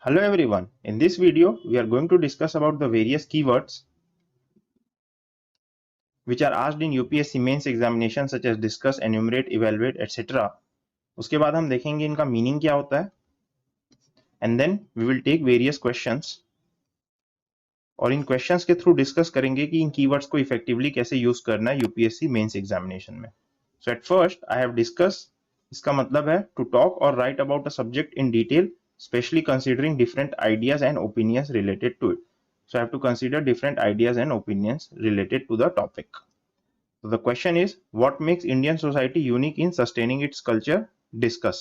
Hello everyone, in this video we are going to discuss about the various keywords which are asked in UPSC mains examination such as discuss, enumerate, evaluate, etc. उसके बाद हम देखेंगे इनका meaning क्या होता है and then we will take various questions और इन क्वेश्चंस के थ्रू डिस्कस करेंगे कि इन कीवर्ड्स को इफेक्टिवली कैसे यूज करना है यूपीएससी मेंस एग्जामिनेशन में। So at first I have discuss, इसका मतलब है टू टॉक और write about a subject in detail, especially considering different ideas and opinions related to it. So I have to consider different ideas and opinions related to the topic. So the question is, what makes Indian society unique in sustaining its culture? Discuss.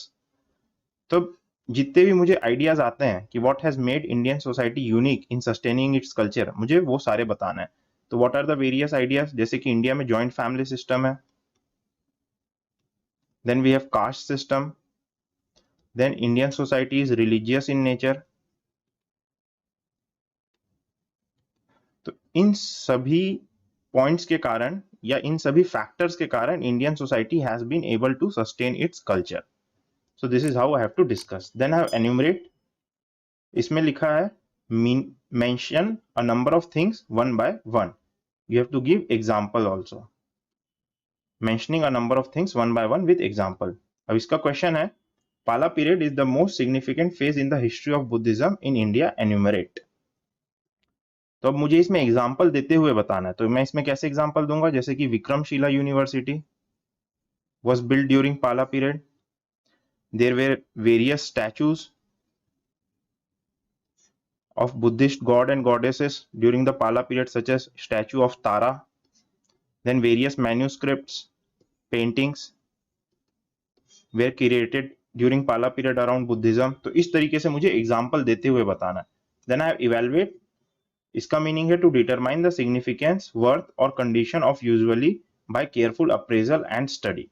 तो जितने भी मुझे ideas आते हैं कि what has made Indian society unique in sustaining its culture, मुझे वो सारे बताना है। तो what are the various ideas, जैसे कि इंडिया में जॉइंट फैमिली सिस्टम है, then we have caste system, then Indian society is religious in nature. तो इन सभी पॉइंट्स के कारण या इन सभी फैक्टर्स के कारण Indian society has been able to sustain its culture. So this is how I have to discuss. Then I have enumerate, इसमें लिखा है mention a number of things one by one, you have to give example also, mentioning a number of things one by one with example. अब इसका question है, पाला period is the most significant phase in the history of Buddhism in India, enumerate. तो अब मुझे इसमें example देते हुए बताना है, तो मैं इसमें कैसे एग्जांपल दूंगा, जैसे कि Vikramshila university was built during Pala period, there were various statues of Buddhist god and goddesses during the Pala period such as statue of Tara, then various manuscripts, paintings were created during Pala period around Buddhism। तो इस तरीके से मुझे example देते हुए बताना है। Then I evaluate, इसका मीनिंग है to determine the significance, worth और condition of usually by careful appraisal and study.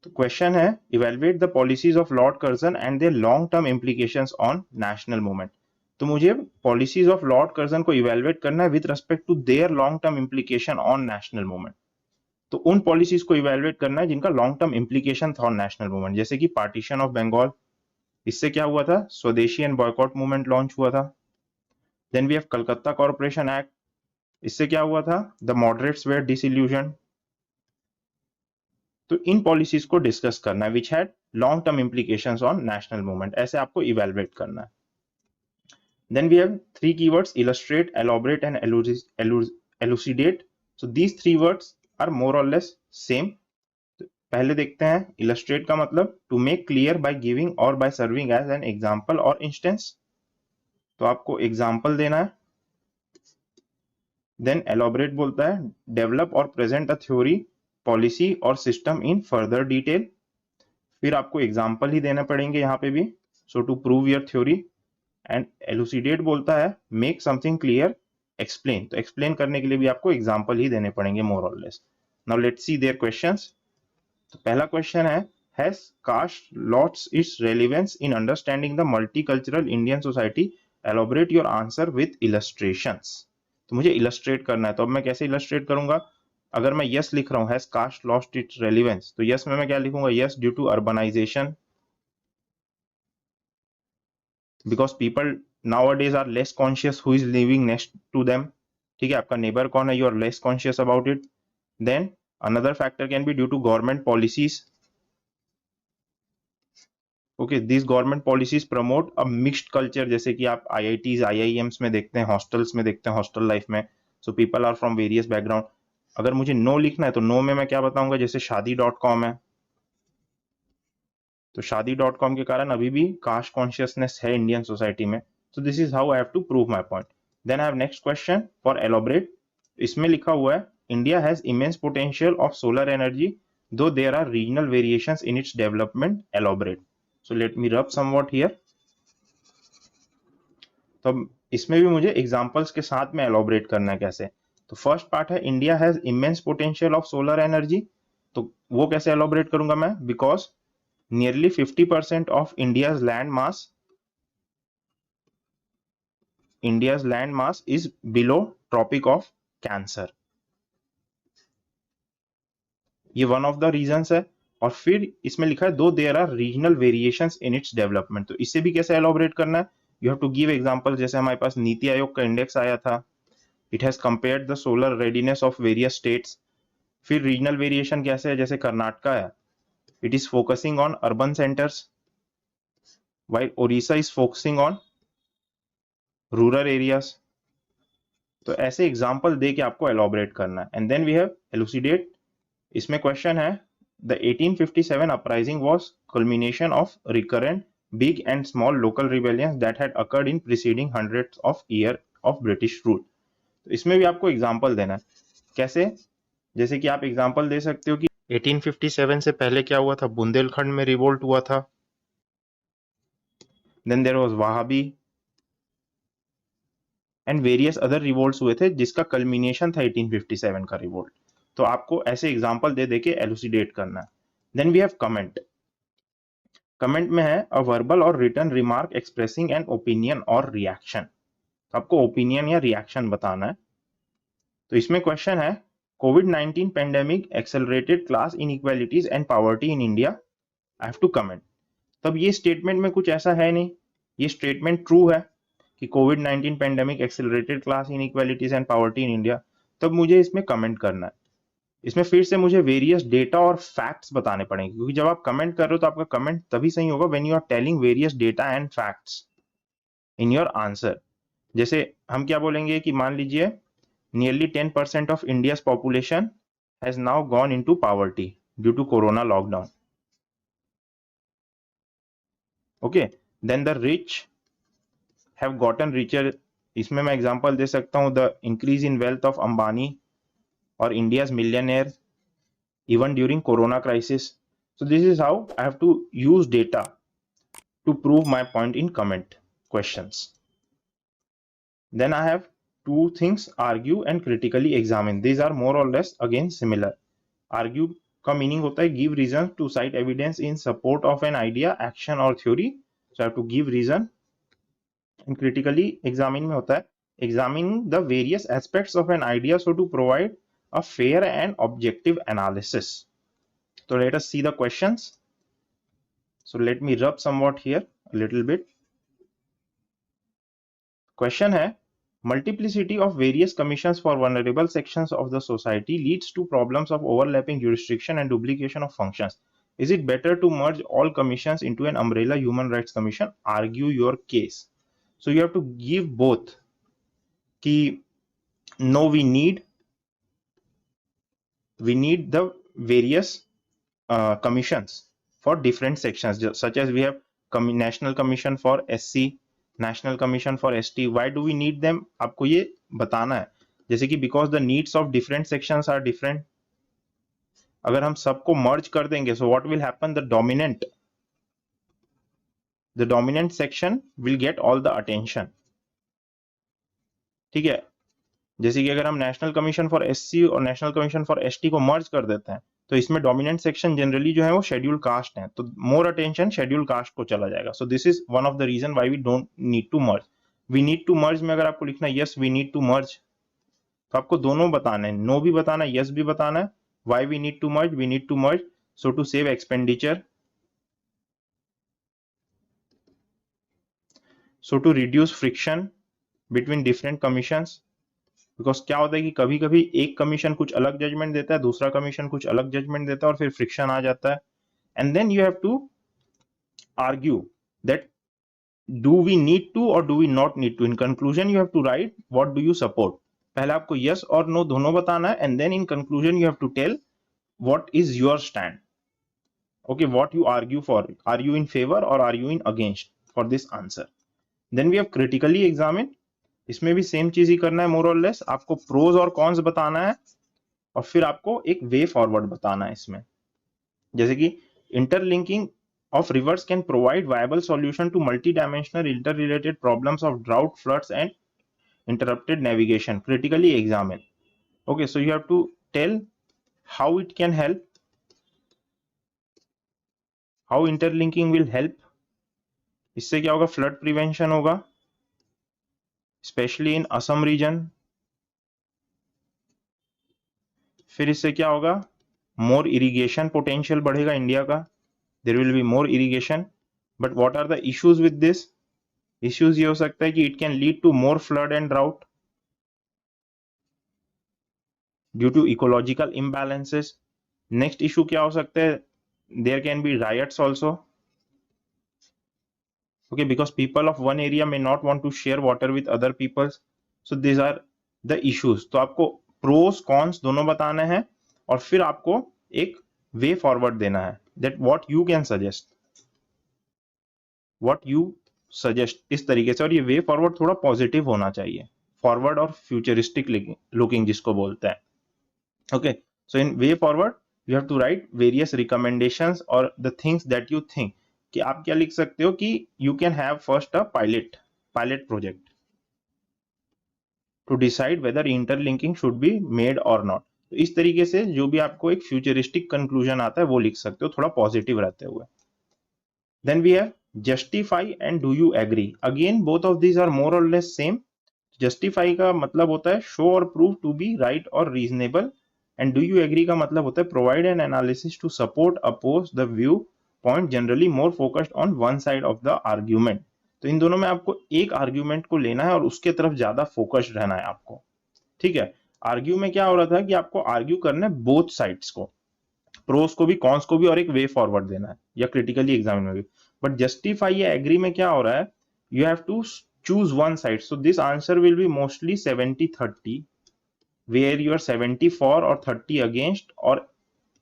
तो क्वेश्चन है, evaluate the policies of Lord Curzon and their long term implications on national movement. तो मुझे policies of Lord Curzon को evaluate करना है with respect to their long term implication on national movement. तो उन policies को evaluate करना है जिनका लॉन्ग टर्म इम्प्लीकेशन था ऑन नेशनल मूवमेंट, जैसे कि पार्टीशन ऑफ बंगाल, इससे क्या हुआ था, स्वदेशी एंड बॉयकॉट मूवमेंट लॉन्च हुआ था। Then we have Calcutta corporation act, इससे क्या हुआ था, द मॉडरेट्स वेयर डिसइल्यूजन। तो इन पॉलिसीज को डिस्कस करना है which had long term implications on national movement, ऐसे आपको इवैल्यूएट करना है। Then we have three keywords, illustrate, elaborate and elucidate. So these three words are more और लेस सेम। पहले देखते हैं, इलस्ट्रेट का मतलब to make clear by giving और by serving as an example और इंस्टेंस। तो आपको एग्जांपल देना है। देन एलॉबरेट बोलता है डेवलप और प्रेजेंट अ थ्योरी, पॉलिसी और सिस्टम इन फर्दर डिटेल। फिर आपको एग्जांपल ही देने पड़ेंगे यहाँ पे भी, so to prove your theory. And elucidate बोलता है मेक समथिंग क्लियर, एक्सप्लेन। तो एक्सप्लेन करने के लिए भी आपको एग्जांपल ही देने पड़ेंगे मोर और less. Now let's see their questions. तो पहला क्वेश्चन है, has caste lost its relevance in understanding the multicultural Indian society? Elaborate your answer with illustrations। तो मुझे इलस्ट्रेट करना है, तो अब मैं कैसे इलस्ट्रेट करूंगा, अगर मैं यस लिख रहा हूं, has caste lost its relevance, तो यस में मैं क्या लिखूंगा, yes due to urbanisation, because people nowadays are less conscious who is living next to them। ठीक है, आपका नेबर कौन है, you are less conscious about it. Then another factor can be due to government policies। Okay, this government policies promote a mixed culture, जैसे कि आप IITs IIMs में देखते हैं, हॉस्टल्स में देखते हैं, हॉस्टल लाइफ में। So people are from various background. अगर मुझे नो लिखना है तो नो में मैं क्या बताऊंगा, जैसे शादी.com है, तो शादी.com के कारण अभी भी कास्ट कॉन्शियसनेस है इंडियन सोसाइटी में। So this is how I have to prove my point. Then I have next question for elaborate, इसमें लिखा हुआ है India has immense potential of solar energy though there are regional variations in its development, elaborate. So let me rub somewhat here। तो इसमें भी मुझे examples के साथ में एलोबरेट करना है कैसे। तो फर्स्ट पार्ट है, India has immense potential of solar energy. तो वो कैसे एलोबरेट करूंगा मैं, because nearly 50% of India's land mass is below tropic of cancer. ये वन ऑफ द रीजंस है। और फिर इसमें लिखा है though there are regional variations in its development, तो इससे भी कैसे एलॉबरेट करना है, you have to give example. जैसे हमारे पास नीति आयोग का इंडेक्स आया था, it has compared the solar readiness of various states. फिर रीजनल वेरिएशन कैसे है, जैसे कर्नाटका है, it is focusing on urban centres while Orissa is focusing on rural areas. तो ऐसे एग्जांपल दे के आपको एलॉबरेट करना है। And then we have elucidate. इसमें क्वेश्चन है the 1857 uprising was culmination of recurrent big and small local rebellions that had occurred in preceding hundreds of years of British rule। तो इसमें भी आपको एग्जांपल देना है। कैसे, जैसे कि आप एग्जांपल दे सकते हो कि 1857 से पहले क्या हुआ था, बुंदेलखंड में रिवोल्ट हुआ था, then there was Wahabi and various other revolts हुए थे जिसका कल्मिनेशन था 1857 का रिवोल्ट। तो आपको ऐसे एग्जांपल दे देके एलुसिडेट करना है। Then we have comment. Comment में है अ वर्बल और written remark expressing an opinion और रिएक्शन। आपको ओपिनियन या रिएक्शन बताना है। तो इसमें क्वेश्चन है कोविड-19 pandemic accelerated class inequalities and poverty in India, I have to comment. तब ये स्टेटमेंट में कुछ ऐसा है नहीं, ये स्टेटमेंट ट्रू है कि कोविड-19 pandemic accelerated class inequalities and poverty in India, तब मुझे इसमें कमेंट करना है। इसमें फिर से मुझे वेरियस डेटा और फैक्ट्स बताने पड़ेंगे, क्योंकि जब आप कमेंट कर रहे हो तो आपका कमेंट तभी सही होगा when you are telling various data and facts in your answer. जैसे हम क्या बोलेंगे कि मान लीजिए nearly 10% of India's population has now gone into poverty due to corona lockdown. Okay, then the rich have gotten richer। इसमें मैं example दे सकता हूं the increase in wealth of Ambani और India's millionaire even during corona crisis. So this is how I have to use data to prove my point in comment questions. Then I have two things, argue and critically examine। these are more or less again similar। argue का meaning होता है give reasons to cite evidence in support of an idea, action or theory। so I have to give reason। and critically examine में होता है examining the various aspects of an idea so to provide a fair and objective analysis। so let us see the questions। so let me rub somewhat here a little bit। question है multiplicity of various commissions for vulnerable sections of the society leads to problems of overlapping jurisdiction and duplication of functions। is it better to merge all commissions into an umbrella human rights commission? argue your case। so you have to give both कि no, we need the various commissions for different sections, such as we have national commission for SC, national commission for ST। why do we need them, आपको ये बताना है। जैसे कि because the needs of different sections are different। अगर हम सबको merge कर देंगे so what will happen, the dominant section will get all the attention। ठीक है, जैसे कि अगर हम नेशनल कमीशन फॉर एससी और नेशनल कमीशन फॉर एसटी को मर्ज कर देते हैं तो इसमें डोमिनेंट सेक्शन जनरली जो है वो शेड्यूल कास्ट है, तो मोर अटेंशन शेड्यूल कास्ट को चला जाएगा। So this is one of the reason why we don't need to merge. We need to merge में अगर आपको लिखना है yes we need to merge, तो आपको दोनों बताना है, नो भी बताना है, यस भी बताना है। Why we need to merge, we need to merge so to save expenditure, so to reduce friction between different commissions. Because क्या होता है कि कभी कभी एक कमीशन कुछ अलग जजमेंट देता है, दूसरा कमीशन कुछ अलग जजमेंट देता है और फिर फ्रिक्शन आ जाता है। And then you have to argue that do we need to और do we not need to. In conclusion you have to write what do you support. पहले आपको यस और नो दोनों बताना है and then in conclusion you have to tell what is your stand. Okay, what you argue for, are you in favour और are you in against for this answer. Then we have critically examine. इसमें भी same चीज ही करना है मोर और less, आपको pros और cons बताना है और फिर आपको एक वे फॉरवर्ड बताना है इसमें। जैसे कि interlinking of rivers can provide viable solution to multi-dimensional interrelated problems of drought, floods and interrupted navigation। critically examine। okay, so you have to tell how it can help, how interlinking will help। इससे क्या होगा, flood prevention होगा specially in Assam region. फिर इससे क्या होगा, more irrigation potential बढ़ेगा India का, there will be more irrigation, but what are the issues with this? Issues ये हो सकता है कि it can lead to more flood and drought due to ecological imbalances. Next issue क्या हो सकता है? There can be riots also, okay, because people of one area may not want to share water with other peoples, so these are the issues। तो आपको pros cons दोनों बताने हैं और फिर आपको एक वे फॉरवर्ड देना है, that what you can suggest, what you suggest, इस तरीके से। और ये वे फॉरवर्ड थोड़ा पॉजिटिव होना चाहिए, फॉरवर्ड और फ्यूचरिस्टिक लुकिंग जिसको बोलते हैं। Okay, so in way forward you have to write various recommendations और the things that you think, कि आप क्या लिख सकते हो कि you can have first a pilot project to decide whether interlinking should be made और नॉट। तो इस तरीके से जो भी आपको एक फ्यूचरिस्टिक कंक्लूजन आता है वो लिख सकते हो, थोड़ा पॉजिटिव रहते हुए। Then we have justify and do you agree. Again both of these are more और लेस सेम। जस्टिफाई का मतलब होता है शो और प्रूव टू बी राइट और reasonable, and do you agree का मतलब होता है provide an analysis to support oppose the view point, generally more focused on one side of the argument. तो इन दोनों में आपको एक आर्ग्यूमेंट को लेना है और उसके तरफ ज्यादा फोकस्ड रहना है आपको, ठीक है। आर्ग्यू में क्या हो रहा था कि आपको आर्ग्यू करना है बोथ साइड्स को, प्रोस को भी कॉन्स को भी, और एक वे फॉरवर्ड देना है, या क्रिटिकली एग्जामिन में भी। बट जस्टिफाई या एग्री में क्या हो रहा है, you have to choose one side, so this answer will be mostly 70-30, where you are 70 for or 30 against, or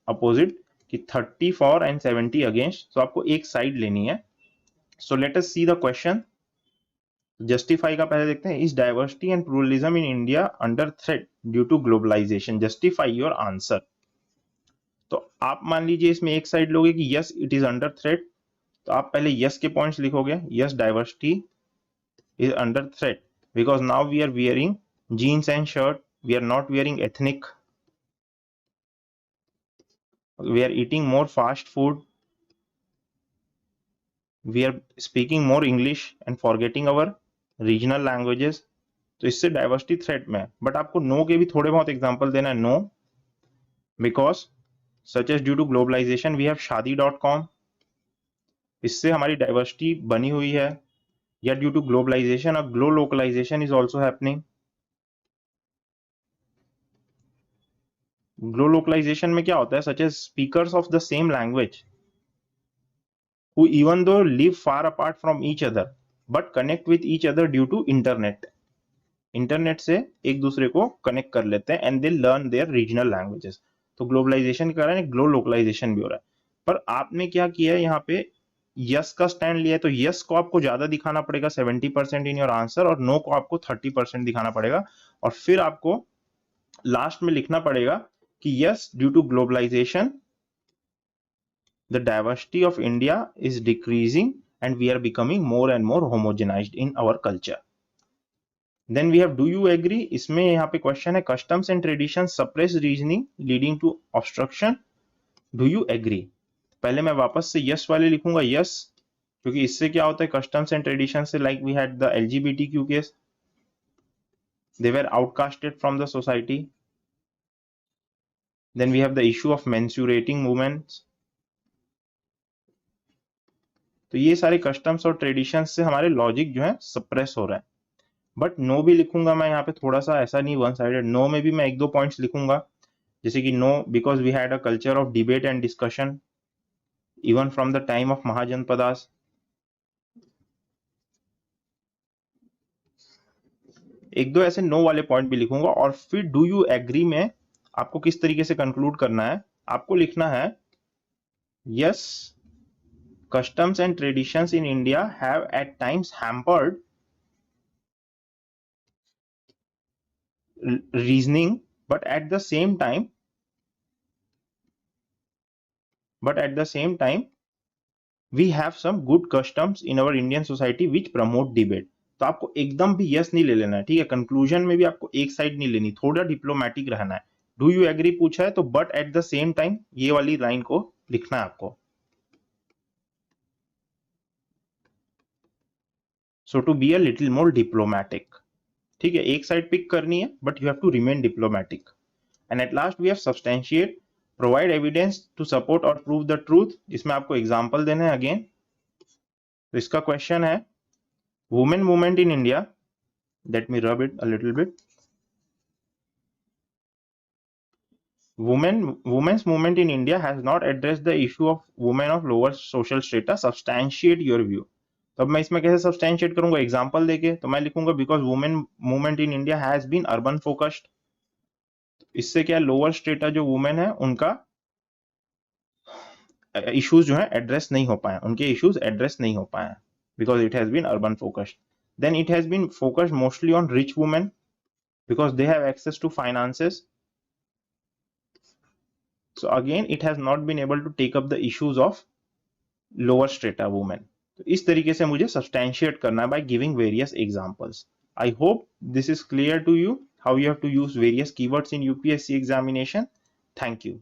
opposite कि 30 for and 70 against, so आपको एक साइड लेनी है। so let us see the question। Justify का पहले देखते हैं, is diversity and pluralism in India under threat due to globalisation? Justify your answer. तो आप मान लीजिए इसमें एक साइड लोगे कि yes it is under threat, तो आप पहले यस के पॉइंट्स लिखोगे, yes diversity is under threat because now we are wearing jeans and shirt, we are not wearing ethnic, we are eating more fast food, we are speaking more English and forgetting our regional languages। तो इससे diversity threat में है। But आपको no के भी थोड़े बहुत example देना है। No because such as due to globalisation we have शादी.com, इससे हमारी डाइवर्सिटी बनी हुई है। या ड्यू टू ग्लोबलाइजेशन और glocalisation is also happening. Glocalisation में क्या होता है, such as speakers of the same language who even though live far apart from each other but connect with each other due to internet, internet से एक दूसरे को connect कर लेते हैं and they learn their regional languages. तो globalisation के कारण ग्लो लोकलाइजेशन भी हो रहा है। पर आपने क्या किया है, यहाँ पे यस का स्टैंड लिया है, तो यस को आपको ज्यादा दिखाना पड़ेगा 70% इन योर आंसर, और नो को आपको 30% दिखाना पड़ेगा। और फिर आपको लास्ट में लिखना पड़ेगा कि yes, due to globalization the diversity of India is decreasing and we are becoming more and more homogenized in our culture। then we have do you agree। इसमें यहाँ पे क्वेश्चन है customs and traditions suppress reasoning leading to obstruction, do you agree। पहले मैं वापस से yes वाले लिखूंगा, yes, क्योंकि इससे क्या होता है customs and traditions से, like we had the LGBTQ case, they were outcasted from the society। then we have the issue of menstruating movements। तो ये सारे कस्टम्स और ट्रेडिशंस से हमारे लॉजिक जो है सप्रेस हो रहा है। बट नो भी लिखूंगा मैं यहाँ पे, थोड़ा सा ऐसा नहीं वन साइडेड। नो में भी मैं एक दो पॉइंट्स लिखूंगा, जैसे कि no because we had a culture of debate and discussion even from the time of Mahajanapadas. एक दो ऐसे नो वाले पॉइंट भी लिखूंगा। और फिर डू यू एग्री में आपको किस तरीके से कंक्लूड करना है, आपको लिखना है yes customs and traditions in India have at times hampered reasoning, but at the same time we have some good customs in our Indian society which promote debate। तो आपको एकदम भी यस नहीं ले लेना है, ठीक है। कंक्लूजन में भी आपको एक साइड नहीं लेनी, थोड़ा डिप्लोमेटिक रहना है। डू यू एग्री पूछा है तो but at the same time ये वाली लाइन को लिखना है आपको। So to be a little more diplomatic, ठीक है। एक साइड पिक करनी है but you have to remain diplomatic. And at last we have substantiate provide evidence to support और प्रूव द ट्रूथ, इसमें आपको एग्जांपल देने हैं अगेन। तो इसका क्वेश्चन है women movement in India, let me rub it a little bit. Women's movement in India has not addressed the issue of women of lower social strata. Substantiate your view. तो अब मैं इसमें कैसे substantiate करूंगा example देके, तो मैं लिखूंगा because women movement in India has been urban focused. इससे क्या लोअर स्टेटा जो वुमेन है उनका इश्यूज जो है एड्रेस नहीं हो पाए, उनके इश्यूज एड्रेस नहीं हो पाए because it has been urban focused. Then it has been focused mostly on rich women because they have access to finances. So again, it has not been able to take up the issues of lower strata women. तो इस तरीके से मुझे substantiate करना है by giving various examples. I hope this is clear to you how you have to use various keywords in UPSC examination. Thank you.